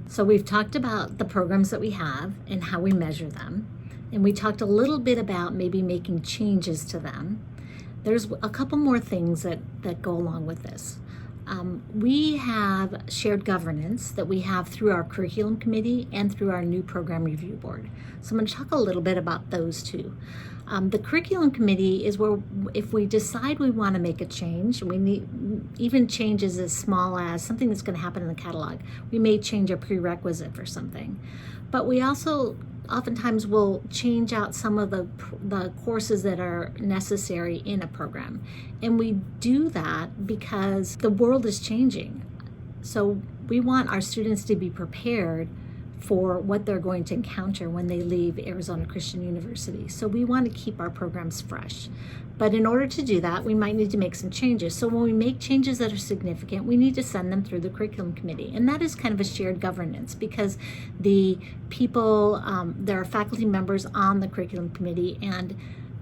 So we've talked about the programs that we have and how we measure them. And we talked a little bit about maybe making changes to them. There's a couple more things that go along with this. We have shared governance that we have through our curriculum committee and through our new program review board. So I'm going to talk a little bit about those two. The curriculum committee is where, if we decide we want to make a change, we need even changes as small as something that's going to happen in the catalog. We may change a prerequisite for something, but we also oftentimes will change out some of the courses that are necessary in a program. And we do that because the world is changing. So we want our students to be prepared for what they're going to encounter when they leave Arizona Christian University. So we want to keep our programs fresh. But in order to do that, we might need to make some changes. So when we make changes that are significant, we need to send them through the curriculum committee. And that is kind of a shared governance because the people, there are faculty members on the curriculum committee, and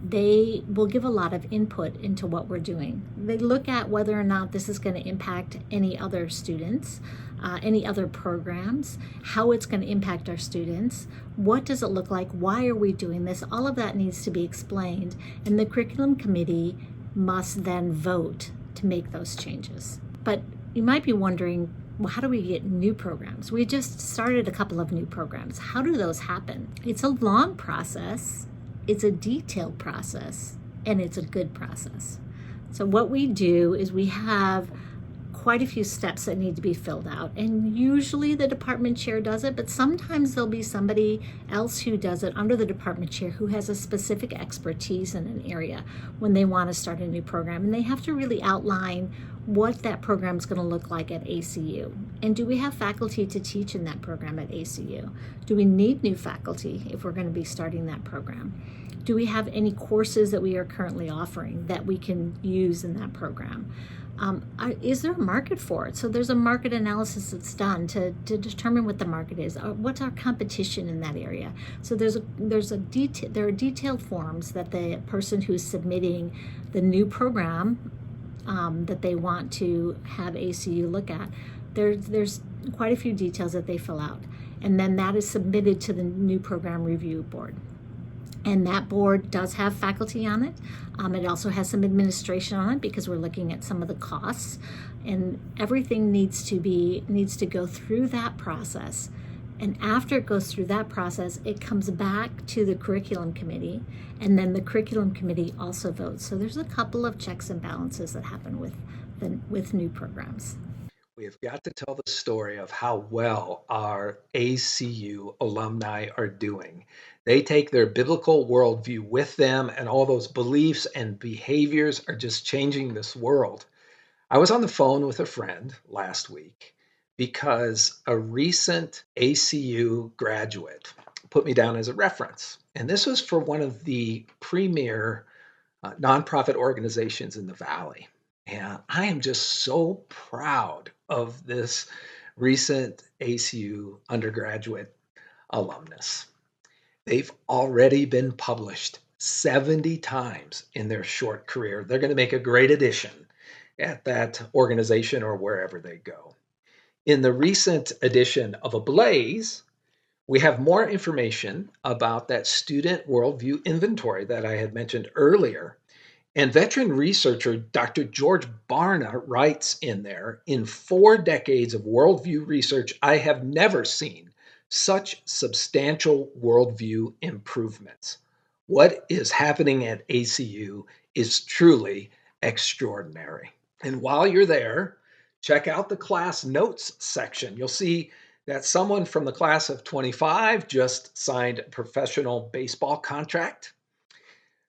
they will give a lot of input into what we're doing. They look at whether or not this is going to impact any other students, any other programs, how it's going to impact our students, what does it look like, why are we doing this? All of that needs to be explained, and the curriculum committee must then vote to make those changes. But you might be wondering, well, how do we get new programs? We just started a couple of new programs. How do those happen? It's a long process. It's a detailed process, and it's a good process. So what we do is we have quite a few steps that need to be filled out, and usually the department chair does it, but sometimes there'll be somebody else who does it under the department chair who has a specific expertise in an area when they want to start a new program, and they have to really outline what that program is going to look like at ACU. And do we have faculty to teach in that program at ACU? Do we need new faculty if we're going to be starting that program? Do we have any courses that we are currently offering that we can use in that program? Is there a market for it? So there's a market analysis that's done to determine what the market is. What's our competition in that area? So there are detailed forms that the person who's submitting the new program that they want to have ACU look at, there's quite a few details that they fill out. And then that is submitted to the new program review board. And that board does have faculty on it. It also has some administration on it because we're looking at some of the costs, and everything needs to go through that process. And after it goes through that process, it comes back to the curriculum committee, and then the curriculum committee also votes. So there's a couple of checks and balances that happen with new programs. We have got to tell the story of how well our ACU alumni are doing. They take their biblical worldview with them, and all those beliefs and behaviors are just changing this world. I was on the phone with a friend last week because a recent ACU graduate put me down as a reference. And this was for one of the premier nonprofit organizations in the Valley. And I am just so proud of this recent ACU undergraduate alumnus. They've already been published 70 times in their short career. They're going to make a great addition at that organization or wherever they go. In the recent edition of Ablaze, we have more information about that student worldview inventory that I had mentioned earlier. And veteran researcher Dr. George Barna writes in there, in 4 decades of worldview research, I have never seen such substantial worldview improvements. What is happening at ACU is truly extraordinary. And while you're there, check out the class notes section. You'll see that someone from the class of 25 just signed a professional baseball contract.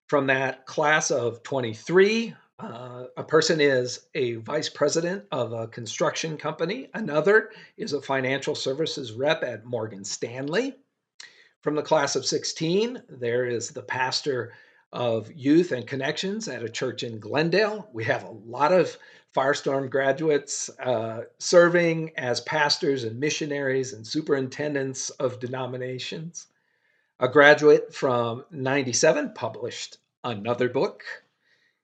From that class of 23, a person is a vice president of a construction company. Another is a financial services rep at Morgan Stanley. From the class of 16, there is the pastor of youth and connections at a church in Glendale. We have a lot of Firestorm graduates serving as pastors and missionaries and superintendents of denominations. A graduate from 97 published another book.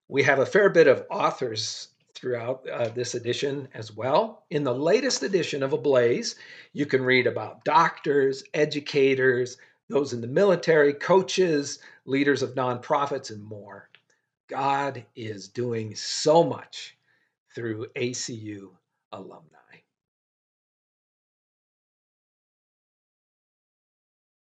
We have a fair bit of authors throughout this edition as well. In the latest edition of Ablaze, you can read about doctors, educators, those in the military, coaches, leaders of nonprofits, and more. God is doing so much through ACU alumni.